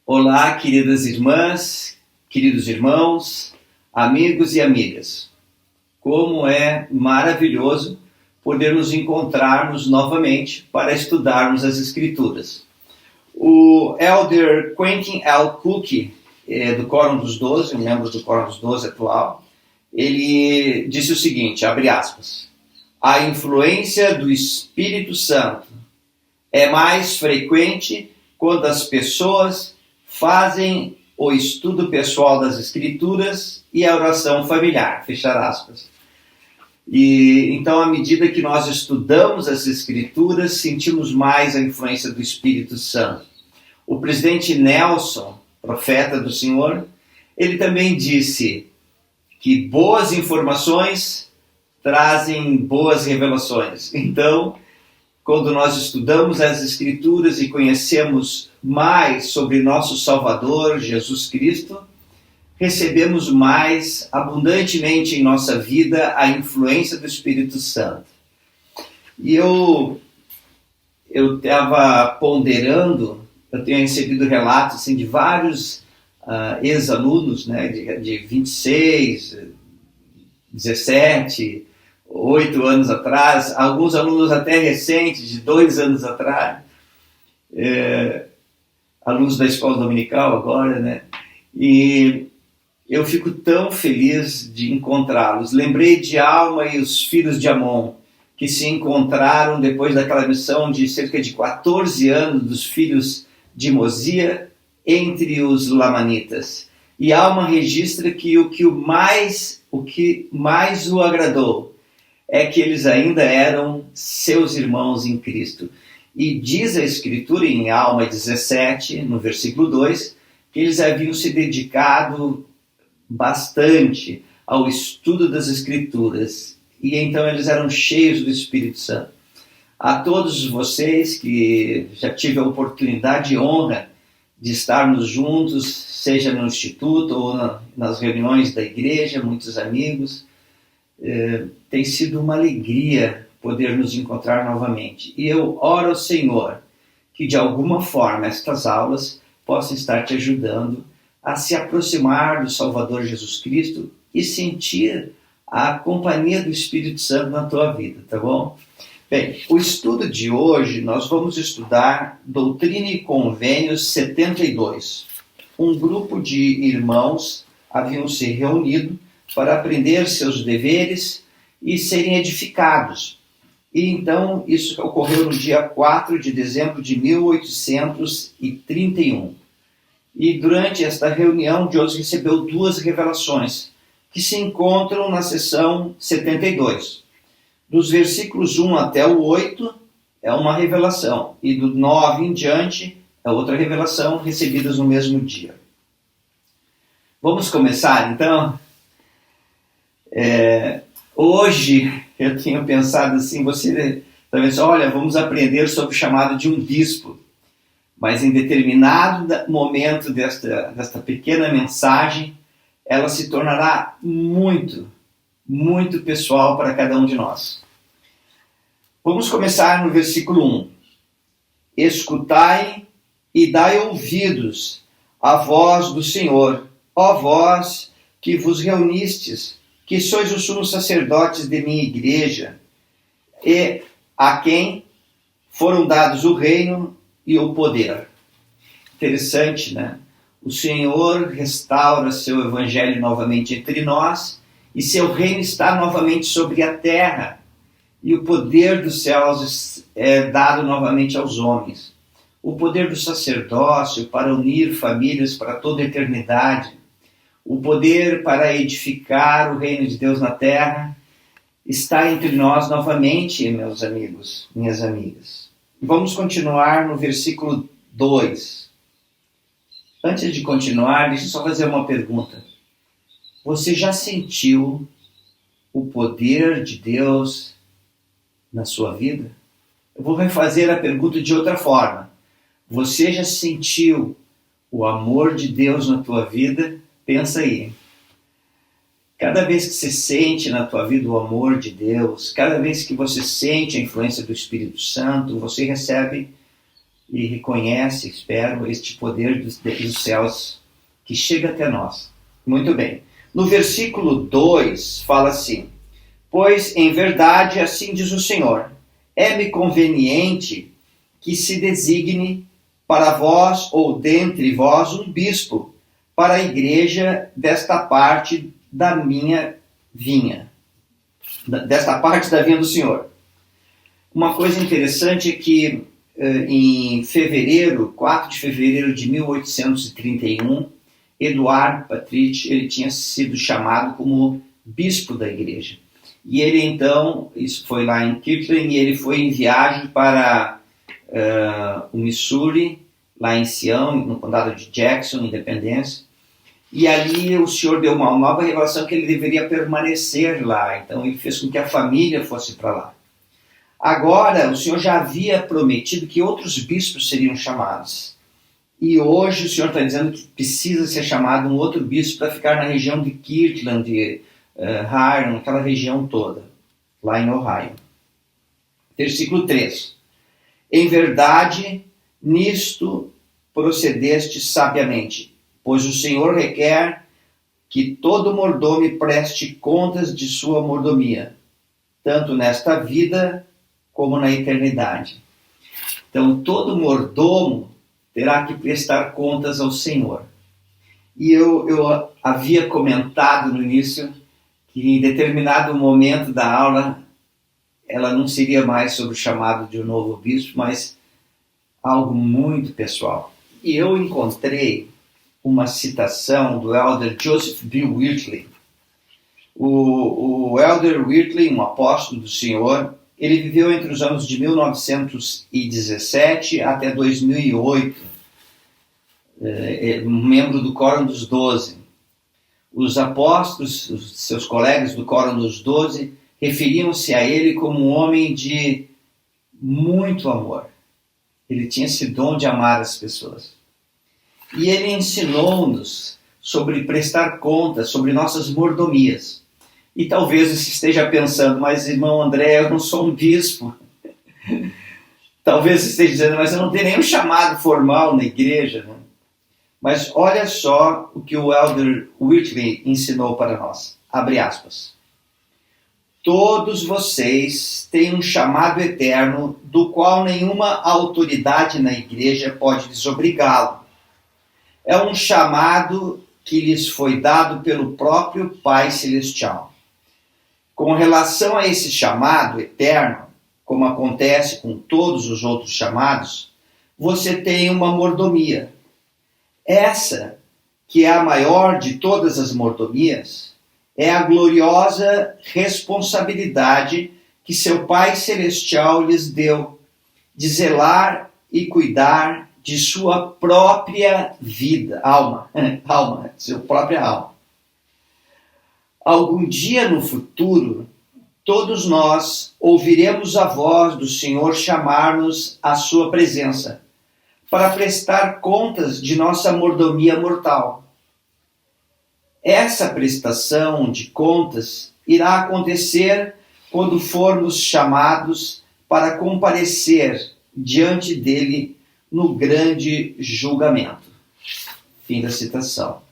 Olá, queridas irmãs, queridos irmãos, amigos e amigas. Como é maravilhoso poder nos encontrarmos novamente para estudarmos as Escrituras. O Elder Quentin L. Cook, do Quórum dos Doze, um membro do Quórum dos Doze atual, ele disse o seguinte, abre aspas, a influência do Espírito Santo é mais frequente quando as pessoas fazem o estudo pessoal das Escrituras e a oração familiar, fechar aspas. E então, à medida que nós estudamos as Escrituras, sentimos mais a influência do Espírito Santo. O presidente Nelson, profeta do Senhor, ele também disse que boas informações trazem boas revelações. Então, quando nós estudamos as Escrituras e conhecemos mais sobre nosso Salvador, Jesus Cristo, recebemos mais abundantemente em nossa vida a influência do Espírito Santo. E eu estava ponderando, eu tenho recebido relatos assim, de vários ex-alunos, né, de 26, 17, 8 anos atrás, alguns alunos até recentes, de 2 anos atrás, alunos da escola dominical agora, né? E eu fico tão feliz de encontrá-los. Lembrei de Alma e os filhos de Amon, que se encontraram depois daquela missão de cerca de 14 anos dos filhos de Mosia entre os lamanitas. E Alma registra que o que mais o agradou é que eles ainda eram seus irmãos em Cristo. E diz a Escritura em Alma 17, no versículo 2, que eles haviam se dedicado bastante ao estudo das Escrituras. E então eles eram cheios do Espírito Santo. A todos vocês que já tive a oportunidade e honra de estarmos juntos, seja no Instituto ou nas reuniões da igreja, muitos amigos, tem sido uma alegria poder nos encontrar novamente. E eu oro ao Senhor que de alguma forma estas aulas possam estar te ajudando a se aproximar do Salvador Jesus Cristo e sentir a companhia do Espírito Santo na tua vida, tá bom? Bem, o estudo de hoje nós vamos estudar Doutrina e Convênios 72. Um grupo de irmãos haviam se reunido para aprender seus deveres e serem edificados. E então isso ocorreu no dia 4 de dezembro de 1831. E durante esta reunião, Deus recebeu 2 revelações, que se encontram na seção 72. Dos versículos 1 até o 8 é uma revelação, e do 9 em diante é outra revelação, recebidas no mesmo dia. Vamos começar, então? Hoje eu tinha pensado assim, você talvez, olha, vamos aprender sobre o chamado de um bispo. Mas em determinado momento desta pequena mensagem, ela se tornará muito, muito pessoal para cada um de nós. Vamos começar no versículo 1. Escutai e dai ouvidos à voz do Senhor, ó vós que vos reunistes, que sois os sumos sacerdotes de minha igreja, e a quem foram dados o reino e o poder. Interessante, né? O Senhor restaura seu evangelho novamente entre nós e seu reino está novamente sobre a terra e o poder dos céus é dado novamente aos homens. O poder do sacerdócio para unir famílias para toda a eternidade, o poder para edificar o reino de Deus na terra está entre nós novamente, meus amigos, minhas amigas. Vamos continuar no versículo 2. Antes de continuar, deixa eu só fazer uma pergunta. Você já sentiu o poder de Deus na sua vida? Eu vou refazer a pergunta de outra forma. Você já sentiu o amor de Deus na tua vida? Pensa aí. Cada vez que você sente na tua vida o amor de Deus, cada vez que você sente a influência do Espírito Santo, você recebe e reconhece, espero, este poder dos céus que chega até nós. Muito bem. No versículo 2 fala assim: pois em verdade assim diz o Senhor, é-me conveniente que se designe para vós ou dentre vós um bispo para a igreja desta parte da minha vinha, desta parte da vinha do Senhor. Uma coisa interessante é que em fevereiro, 4 de fevereiro de 1831, Eduard Patrick, ele tinha sido chamado como bispo da igreja. E ele então, isso foi lá em Kirtland, e ele foi em viagem para o Missouri, lá em Sião, no condado de Jackson, Independência. E ali o Senhor deu uma nova revelação que ele deveria permanecer lá. Então ele fez com que a família fosse para lá. Agora, o Senhor já havia prometido que outros bispos seriam chamados. E hoje o Senhor está dizendo que precisa ser chamado um outro bispo para ficar na região de Kirtland, de Hiram, aquela região toda, lá em Ohio. Versículo 3. Em verdade, nisto procedeste sabiamente, pois o Senhor requer que todo mordomo preste contas de sua mordomia, tanto nesta vida como na eternidade. Então, todo mordomo terá que prestar contas ao Senhor. E eu havia comentado no início que em determinado momento da aula ela não seria mais sobre o chamado de um novo bispo, mas algo muito pessoal. E eu encontrei uma citação do elder Joseph B. Wirtley. O elder Wirtley, um apóstolo do Senhor, ele viveu entre os anos de 1917 até 2008, membro do Quórum dos 12. Os apóstolos, os seus colegas do Quórum dos 12, referiam-se a ele como um homem de muito amor. Ele tinha esse dom de amar as pessoas. E ele ensinou-nos sobre prestar contas, sobre nossas mordomias. E talvez você esteja pensando, mas irmão André, eu não sou um bispo. Talvez você esteja dizendo, mas eu não tenho nenhum chamado formal na igreja. Né? Mas olha só o que o elder Whitley ensinou para nós. Abre aspas. Todos vocês têm um chamado eterno do qual nenhuma autoridade na igreja pode desobrigá-lo. É um chamado que lhes foi dado pelo próprio Pai Celestial. Com relação a esse chamado eterno, como acontece com todos os outros chamados, você tem uma mordomia. Essa, que é a maior de todas as mordomias, é a gloriosa responsabilidade que seu Pai Celestial lhes deu de zelar e cuidar de sua própria vida, sua própria alma. Algum dia no futuro, todos nós ouviremos a voz do Senhor chamar-nos à sua presença, para prestar contas de nossa mordomia mortal. Essa prestação de contas irá acontecer quando formos chamados para comparecer diante dele no grande julgamento. Fim da citação.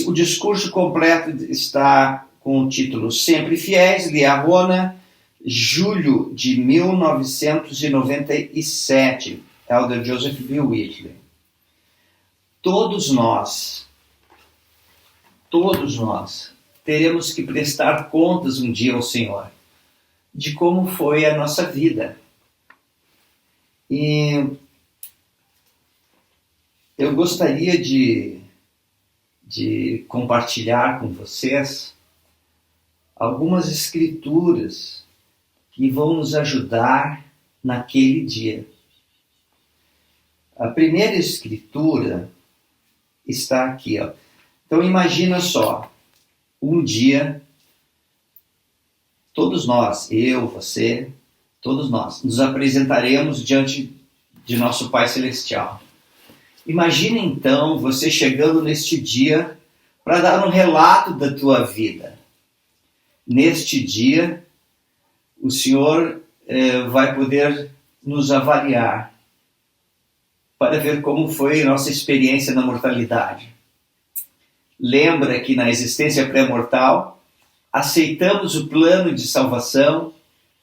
O discurso completo está com o título Sempre Fiéis, Liahona, julho de 1997, elder Joseph B. Whitley. Todos nós teremos que prestar contas um dia ao Senhor de como foi a nossa vida. E eu gostaria de compartilhar com vocês algumas escrituras que vão nos ajudar naquele dia. A primeira escritura está aqui, ó. Então imagina só, um dia, todos nós, eu, você, todos nós, nos apresentaremos diante de nosso Pai Celestial. Imagina então você chegando neste dia para dar um relato da tua vida. Neste dia, o Senhor vai poder nos avaliar para ver como foi a nossa experiência na mortalidade. Lembra que na existência pré-mortal, aceitamos o plano de salvação,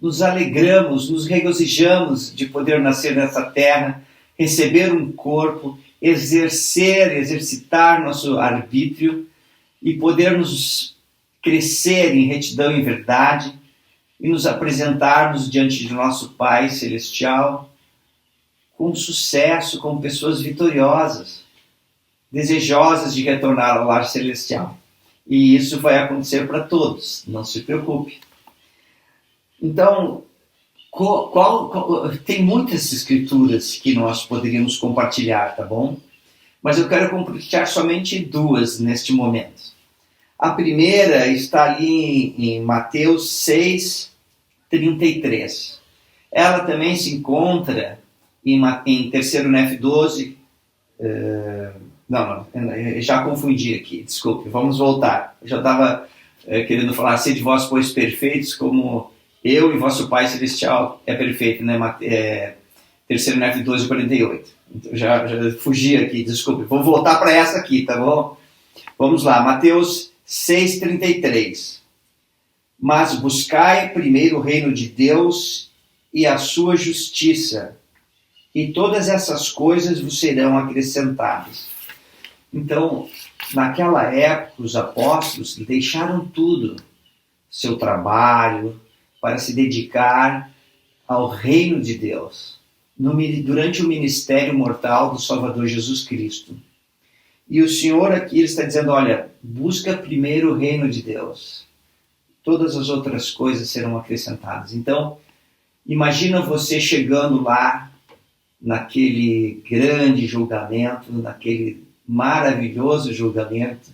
nos alegramos, nos regozijamos de poder nascer nessa terra, receber um corpo, exercitar nosso arbítrio e podermos crescer em retidão e verdade e nos apresentarmos diante de nosso Pai Celestial com sucesso, como pessoas vitoriosas, desejosas de retornar ao lar celestial. E isso vai acontecer para todos, não se preocupe. Então, tem muitas escrituras que nós poderíamos compartilhar, tá bom? Mas eu quero compartilhar somente duas neste momento. A primeira está ali em Mateus 6:33. Ela também se encontra em 3 Nef 12. Já confundi aqui, desculpe, vamos voltar. Eu já estava querendo falar, sede vós, pois, perfeitos, como eu e vosso Pai Celestial é perfeito, né? 3 Nef 12:48. Então, já fugi aqui, desculpe. Vou voltar para essa aqui, tá bom? Vamos lá, Mateus 6:33. Mas buscai primeiro o reino de Deus e a sua justiça, e todas essas coisas vos serão acrescentadas. Então, naquela época, os apóstolos deixaram tudo, seu trabalho, para se dedicar ao reino de Deus, durante o ministério mortal do Salvador Jesus Cristo. E o Senhor aqui está dizendo, olha, busca primeiro o reino de Deus. Todas as outras coisas serão acrescentadas. Então, imagina você chegando lá, naquele grande julgamento, naquele maravilhoso julgamento,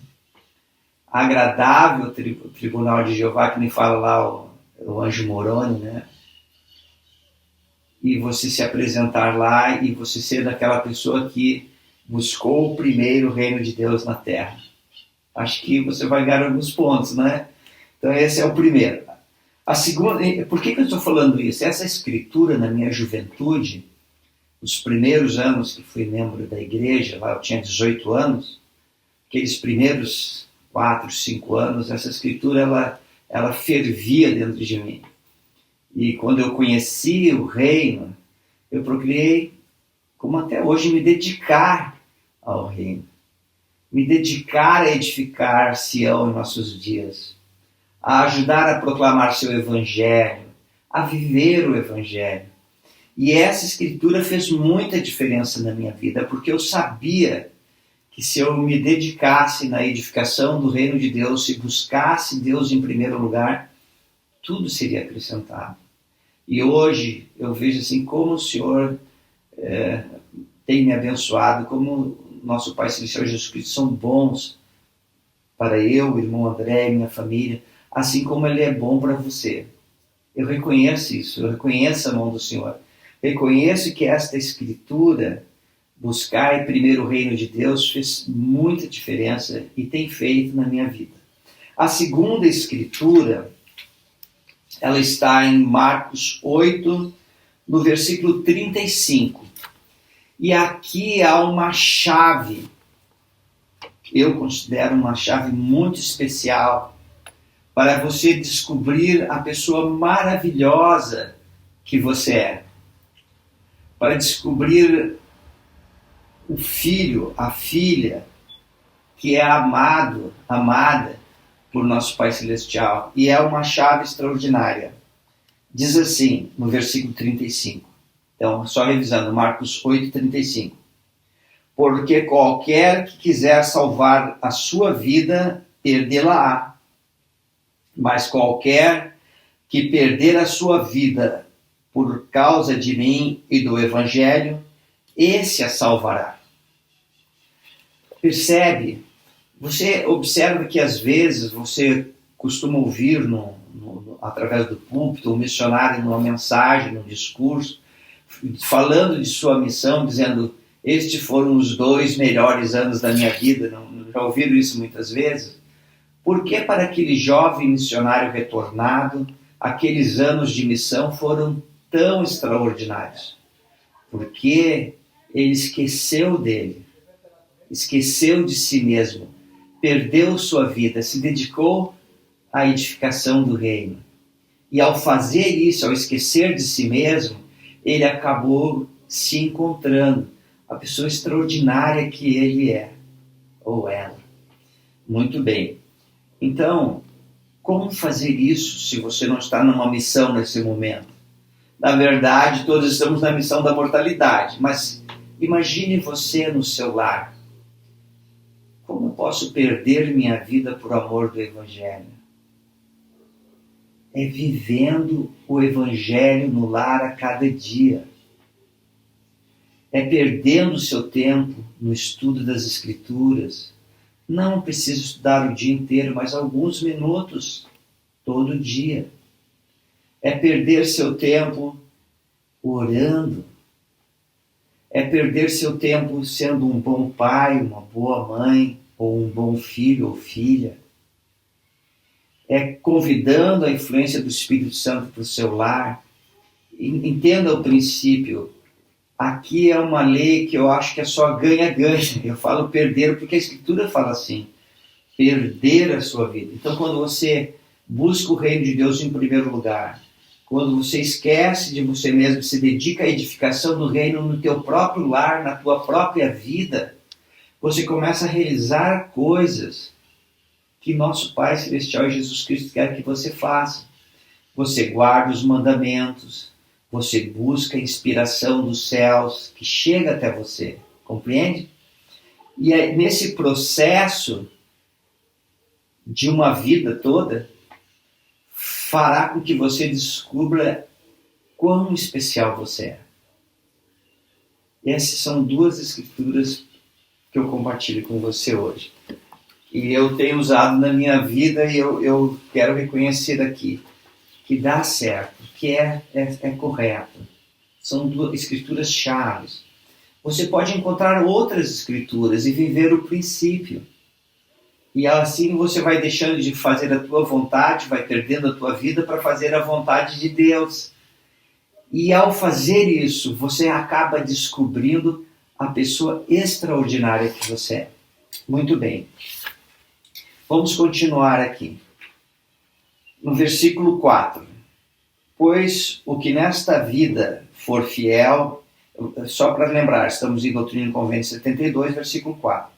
agradável tribunal de Jeová, que nem fala lá o anjo Moroni, né? E você se apresentar lá e você ser daquela pessoa que buscou o primeiro reino de Deus na terra. Acho que você vai ganhar alguns pontos, né? Então esse é o primeiro. A segunda, por que eu estou falando isso? Essa escritura na minha juventude, os primeiros anos que fui membro da igreja, lá eu tinha 18 anos, aqueles primeiros 4, 5 anos, essa escritura ela fervia dentro de mim. E quando eu conheci o reino, eu procurei, como até hoje, me dedicar ao reino. Me dedicar a edificar Sião em nossos dias. A ajudar a proclamar seu evangelho. A viver o evangelho. E essa escritura fez muita diferença na minha vida, porque eu sabia que se eu me dedicasse na edificação do reino de Deus, se buscasse Deus em primeiro lugar, tudo seria acrescentado. E hoje eu vejo assim como o Senhor tem me abençoado, como nosso Pai Celestial Jesus Cristo são bons para eu, o irmão André e minha família, assim como Ele é bom para você. Eu reconheço isso, eu reconheço a mão do Senhor. Reconheço que esta escritura, buscar primeiro o reino de Deus, fez muita diferença e tem feito na minha vida. A segunda escritura, ela está em Marcos 8, no versículo 35. E aqui há uma chave, eu considero uma chave muito especial, para você descobrir a pessoa maravilhosa que você é. Para descobrir o filho, a filha, que é amada por nosso Pai Celestial. E é uma chave extraordinária. Diz assim, no versículo 35. Então, só revisando, Marcos 8, 35. Porque qualquer que quiser salvar a sua vida, perdê-la-á. Mas qualquer que perder a sua vida por causa de mim e do Evangelho, esse a salvará. Percebe? Você observa que às vezes você costuma ouvir através do púlpito um missionário numa mensagem, num discurso, falando de sua missão, dizendo, estes foram os 2 melhores anos da minha vida. Já ouviram isso muitas vezes? Porque para aquele jovem missionário retornado, aqueles anos de missão foram tão extraordinários? Porque Ele esqueceu dele, esqueceu de si mesmo, perdeu sua vida, se dedicou à edificação do reino. E ao fazer isso, ao esquecer de si mesmo, ele acabou se encontrando a pessoa extraordinária que ele é, ou ela. Muito bem. Então, como fazer isso se você não está numa missão nesse momento? Na verdade, todos estamos na missão da mortalidade, mas imagine você no seu lar. Como posso perder minha vida por amor do Evangelho? É vivendo o Evangelho no lar a cada dia. É perdendo o seu tempo no estudo das Escrituras. Não preciso estudar o dia inteiro, mas alguns minutos todo dia. É perder seu tempo orando. É perder seu tempo sendo um bom pai, uma boa mãe, ou um bom filho ou filha. É convidando a influência do Espírito Santo para o seu lar. Entenda o princípio. Aqui é uma lei que eu acho que é só ganha-ganha. Eu falo perder porque a Escritura fala assim. Perder a sua vida. Então, quando você busca o reino de Deus em primeiro lugar, quando você esquece de você mesmo, se dedica à edificação do reino no teu próprio lar, na tua própria vida, você começa a realizar coisas que nosso Pai Celestial e Jesus Cristo quer que você faça. Você guarda os mandamentos, você busca a inspiração dos céus que chega até você, compreende? E é nesse processo de uma vida toda, fará com que você descubra quão especial você é. Essas são duas escrituras que eu compartilho com você hoje. E eu tenho usado na minha vida e eu quero reconhecer aqui que dá certo, que é correto. São duas escrituras chaves. Você pode encontrar outras escrituras e viver o princípio. E assim você vai deixando de fazer a tua vontade, vai perdendo a tua vida para fazer a vontade de Deus. E ao fazer isso, você acaba descobrindo a pessoa extraordinária que você é. Muito bem. Vamos continuar aqui. No versículo 4. Pois o que nesta vida for fiel, só para lembrar, estamos em Doutrina e Convênio 72, versículo 4.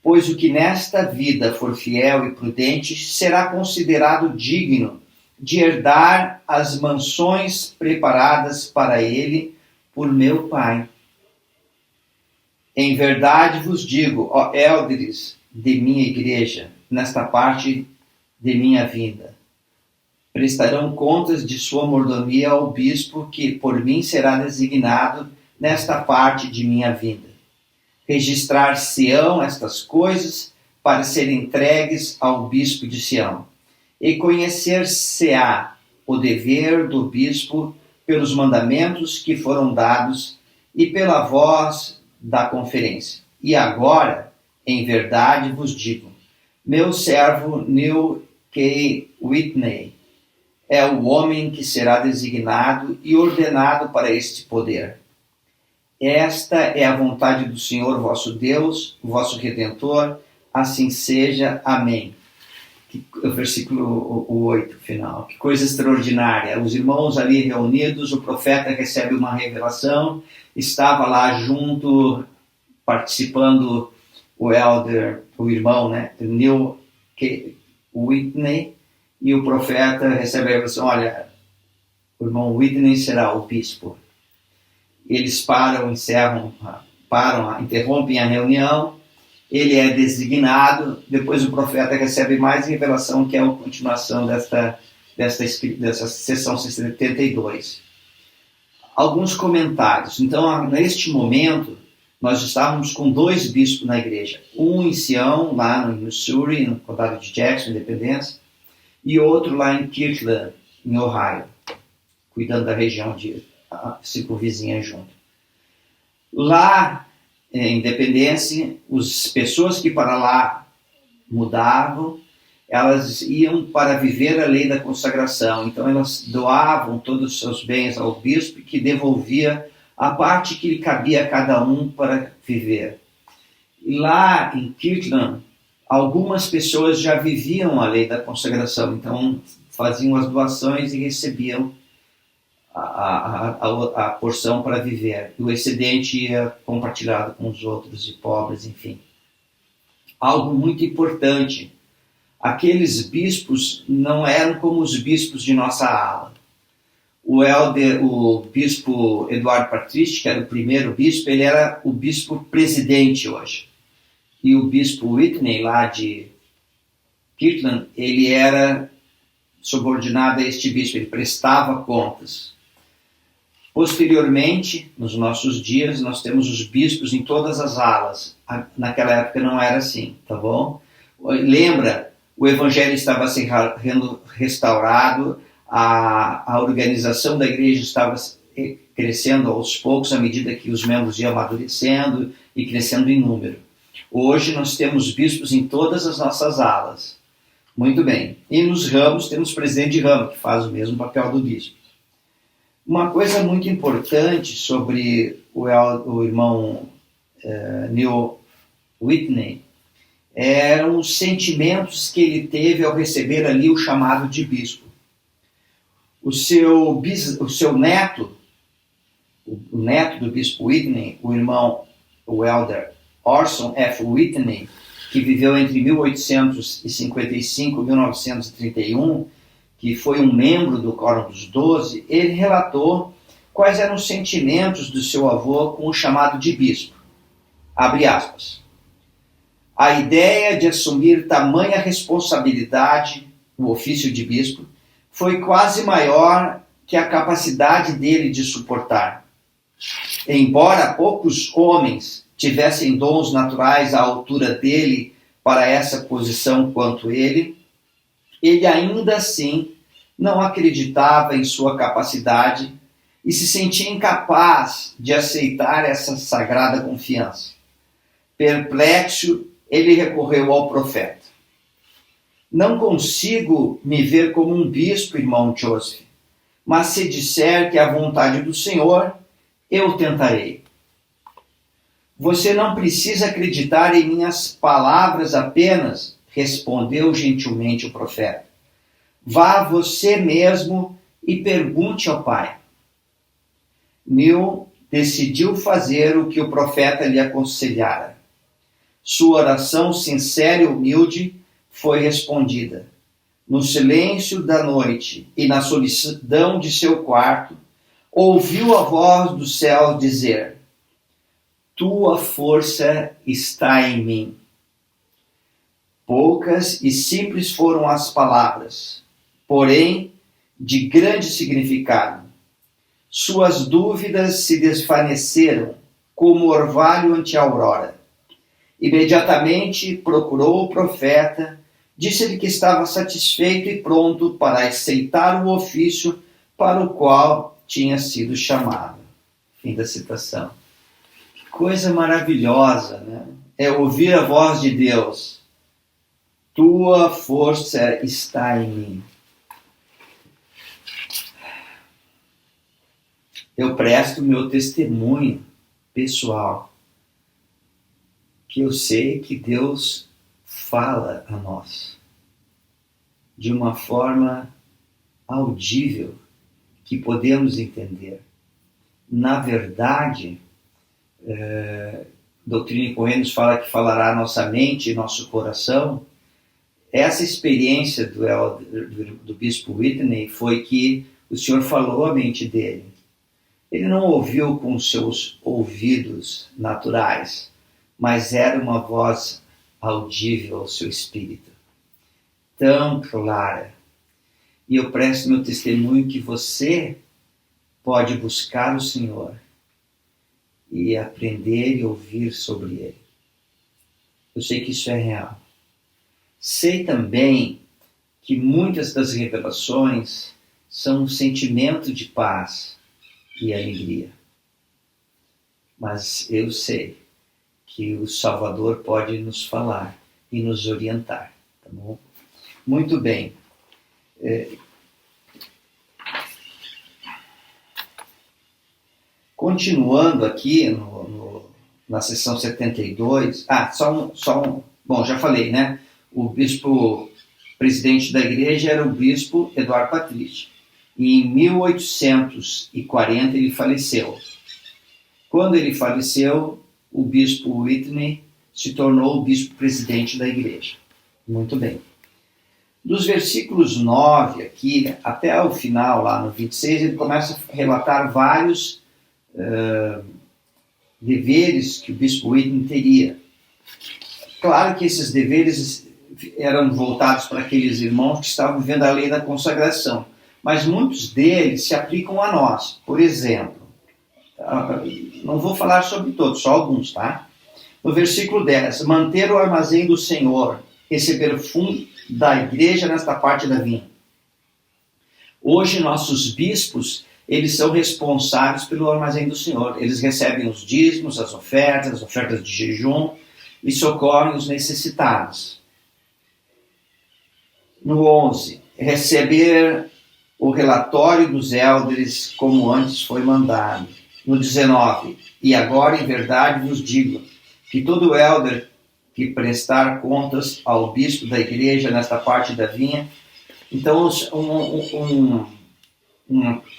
Pois o que nesta vida for fiel e prudente será considerado digno de herdar as mansões preparadas para ele por meu Pai. Em verdade vos digo, ó élderes de minha igreja, nesta parte de minha vinda, prestarão contas de sua mordomia ao bispo que por mim será designado nesta parte de minha vinda. Registrar-se-ão estas coisas para serem entregues ao bispo de Sião. E conhecer-se-á o dever do bispo pelos mandamentos que foram dados e pela voz da conferência. E agora, em verdade vos digo, meu servo Neil K. Whitney é o homem que será designado e ordenado para este poder. Esta é a vontade do Senhor vosso Deus, vosso Redentor, assim seja. Amém. O versículo 8, final. Que coisa extraordinária. Os irmãos ali reunidos, o profeta recebe uma revelação, estava lá junto, participando o elder, o irmão, né, Neil K. Whitney, e o profeta recebe a revelação, olha, o irmão Whitney será o bispo. Eles param, interrompem a reunião, ele é designado, depois o profeta recebe mais revelação, que é a continuação dessa sessão 72. Alguns comentários. Então, neste momento, nós estávamos com 2 bispos na igreja. Um em Sião, lá no Missouri, no condado de Jackson, Independência, e outro lá em Kirtland, em Ohio, cuidando da região de circunvizinha junto. Lá, em Independência, as pessoas que para lá mudavam, elas iam para viver a lei da consagração. Então, elas doavam todos os seus bens ao bispo, que devolvia a parte que lhe cabia a cada um para viver. E lá em Kirtland, algumas pessoas já viviam a lei da consagração, então faziam as doações e recebiam a porção para viver. E o excedente ia compartilhado com os outros e pobres, enfim. Algo muito importante, aqueles bispos não eram como os bispos de nossa ala. O bispo Eduardo Patrice, que era o primeiro bispo, ele era o bispo presidente hoje. E o bispo Whitney, lá de Kirtland, ele era subordinado a este bispo, ele prestava contas. Posteriormente, nos nossos dias, nós temos os bispos em todas as alas. Naquela época não era assim, tá bom? Lembra, o evangelho estava sendo restaurado, a organização da igreja estava crescendo aos poucos à medida que os membros iam amadurecendo e crescendo em número. Hoje nós temos bispos em todas as nossas alas. Muito bem. E nos ramos temos presidente de ramo, que faz o mesmo papel do bispo. Uma coisa muito importante sobre o irmão Neil Whitney eram os sentimentos que ele teve ao receber ali o chamado de bispo. O seu neto, o neto do bispo Whitney, o elder Orson F. Whitney, que viveu entre 1855 e 1931, que foi um membro do Quórum dos Doze, ele relatou quais eram os sentimentos do seu avô com o chamado de bispo. Abre aspas. A ideia de assumir tamanha responsabilidade, o ofício de bispo, foi quase maior que a capacidade dele de suportar. Embora poucos homens tivessem dons naturais à altura dele para essa posição quanto ele ainda assim não acreditava em sua capacidade e se sentia incapaz de aceitar essa sagrada confiança. Perplexo, ele recorreu ao profeta. Não consigo me ver como um bispo, irmão Joseph, mas se disser que é a vontade do Senhor, eu tentarei. Você não precisa acreditar em minhas palavras apenas, respondeu gentilmente o profeta. Vá você mesmo e pergunte ao Pai. Neil decidiu fazer o que o profeta lhe aconselhara. Sua oração sincera e humilde foi respondida. No silêncio da noite e na solidão de seu quarto, ouviu a voz do céu dizer: Tua força está em mim. Poucas e simples foram as palavras, porém de grande significado. Suas dúvidas se desvaneceram como orvalho ante a aurora. Imediatamente procurou o profeta, disse-lhe que estava satisfeito e pronto para aceitar o ofício para o qual tinha sido chamado. Fim da citação. Que coisa maravilhosa, né? É ouvir a voz de Deus. Tua força está em mim. Eu presto meu testemunho pessoal, que eu sei que Deus fala a nós de uma forma audível, que podemos entender. Na verdade, Doutrina e Convênios fala que falará a nossa mente e nosso coração. Essa experiência do bispo Whitney foi que o Senhor falou à mente dele. Ele não ouviu com seus ouvidos naturais, mas era uma voz audível ao seu espírito, tão clara. E eu presto meu testemunho que você pode buscar o Senhor e aprender e ouvir sobre Ele. Eu sei que isso é real. Sei também que muitas das revelações são um sentimento de paz e alegria. Mas eu sei que o Salvador pode nos falar e nos orientar, tá bom? Muito bem. Continuando aqui na seção 72, bom, já falei, né? O bispo presidente da igreja era o bispo Eduardo Patrício. E em 1840 ele faleceu. Quando ele faleceu, o bispo Whitney se tornou o bispo presidente da igreja. Muito bem. Dos versículos 9 aqui até o final, lá no 26, ele começa a relatar vários deveres que o bispo Whitney teria. Claro que esses deveres eram voltados para aqueles irmãos que estavam vivendo a lei da consagração, mas muitos deles se aplicam a nós. Por exemplo, não vou falar sobre todos, só alguns, tá? No versículo 10, manter o armazém do Senhor, receber o fundo da igreja nesta parte da vinha. Hoje, nossos bispos, eles são responsáveis pelo armazém do Senhor. Eles recebem os dízimos, as ofertas de jejum e socorrem os necessitados. No 11, receber o relatório dos elders como antes foi mandado. No 19, e agora em verdade vos digo, que todo elder que prestar contas ao bispo da igreja nesta parte da vinha. Então,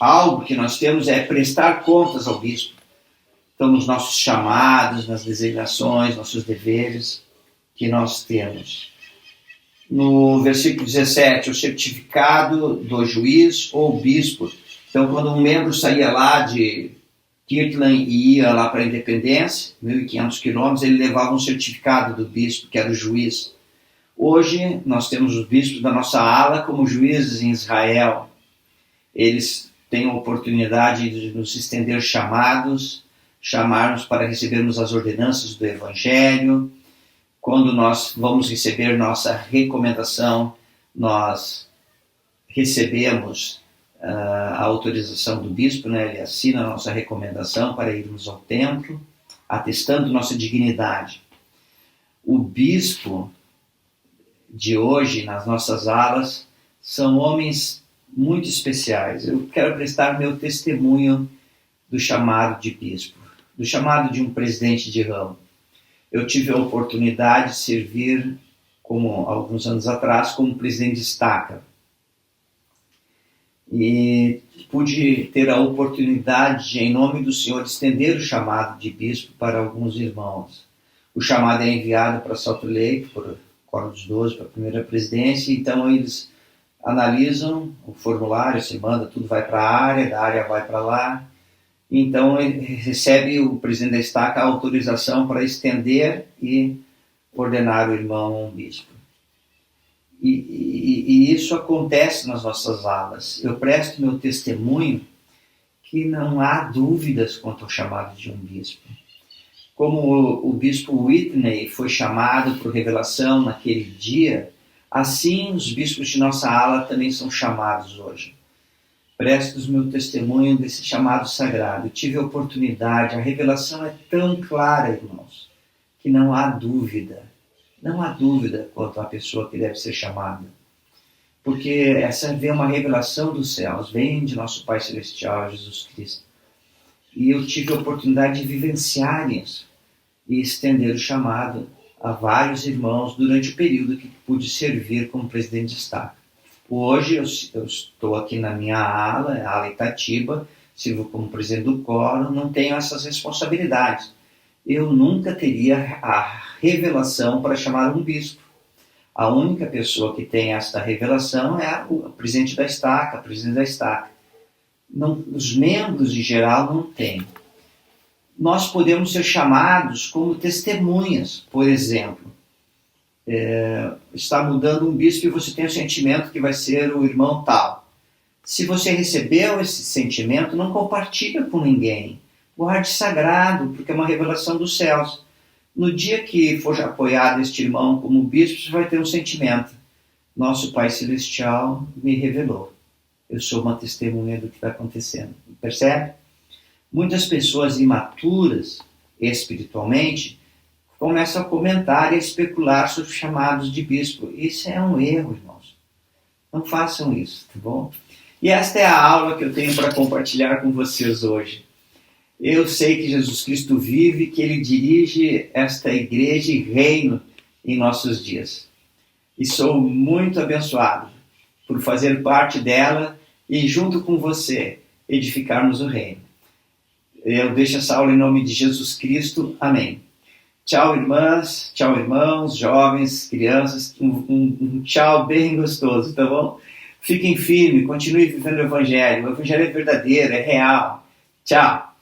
algo que nós temos é prestar contas ao bispo. Então, nos nossos chamados, nas designações, nossos deveres que nós temos. No versículo 17, o certificado do juiz ou bispo. Então, quando um membro saía lá de Kirtland e ia lá para a Independência, 1.500 quilômetros, ele levava um certificado do bispo, que era o juiz. Hoje, nós temos os bispos da nossa ala como juízes em Israel. Eles têm a oportunidade de nos estender chamados, chamarmos para recebermos as ordenanças do Evangelho. Quando nós vamos receber nossa recomendação, nós recebemos a autorização do bispo, né? Ele assina a nossa recomendação para irmos ao templo, atestando nossa dignidade. O bispo de hoje, nas nossas alas, são homens muito especiais. Eu quero prestar meu testemunho do chamado de bispo, do chamado de um presidente de ramo. Eu tive a oportunidade de servir, como alguns anos atrás, como presidente de estaca. E pude ter a oportunidade de, em nome do Senhor, estender o chamado de bispo para alguns irmãos. O chamado é enviado para Salt Lake, por Coro dos 12, para a primeira presidência, então eles analisam o formulário, se manda, tudo vai para a área, da área vai para lá. Então recebe o presidente da estaca a autorização para estender e ordenar o irmão bispo. E isso acontece nas nossas alas. Eu presto meu testemunho que não há dúvidas quanto ao chamado de um bispo. Como o bispo Whitney foi chamado por revelação naquele dia, assim os bispos de nossa ala também são chamados hoje. Presto o meu testemunho desse chamado sagrado. Eu tive a oportunidade, a revelação é tão clara, irmãos, que não há dúvida. Não há dúvida quanto à pessoa que deve ser chamada. Porque essa vem uma revelação dos céus, vem de nosso Pai Celestial, Jesus Cristo. E eu tive a oportunidade de vivenciar isso e estender o chamado a vários irmãos durante o período que pude servir como presidente de estaca. Hoje eu estou aqui na minha ala, a ala Itatiba, sirvo como presidente do coro, não tenho essas responsabilidades. Eu nunca teria a revelação para chamar um bispo. A única pessoa que tem esta revelação é o presidente da estaca, a presidente da estaca. Não, os membros em geral não têm. Nós podemos ser chamados como testemunhas, por exemplo. Está mudando um bispo e você tem o sentimento que vai ser o irmão tal. Se você recebeu esse sentimento, não compartilha com ninguém. Guarde sagrado, porque é uma revelação dos céus. No dia que for apoiado este irmão como bispo, você vai ter um sentimento. Nosso Pai Celestial me revelou. Eu sou uma testemunha do que está acontecendo. Percebe? Muitas pessoas imaturas, espiritualmente, começam a comentar e a especular sobre chamados de bispo. Isso é um erro, irmãos. Não façam isso, tá bom? E esta é a aula que eu tenho para compartilhar com vocês hoje. Eu sei que Jesus Cristo vive, que Ele dirige esta igreja e reino em nossos dias. E sou muito abençoado por fazer parte dela e, junto com você, edificarmos o reino. Eu deixo essa aula em nome de Jesus Cristo. Amém. Tchau, irmãs, tchau, irmãos, jovens, crianças. Um tchau bem gostoso, tá bom? Fiquem firmes, continuem vivendo o Evangelho. O Evangelho é verdadeiro, é real. Tchau.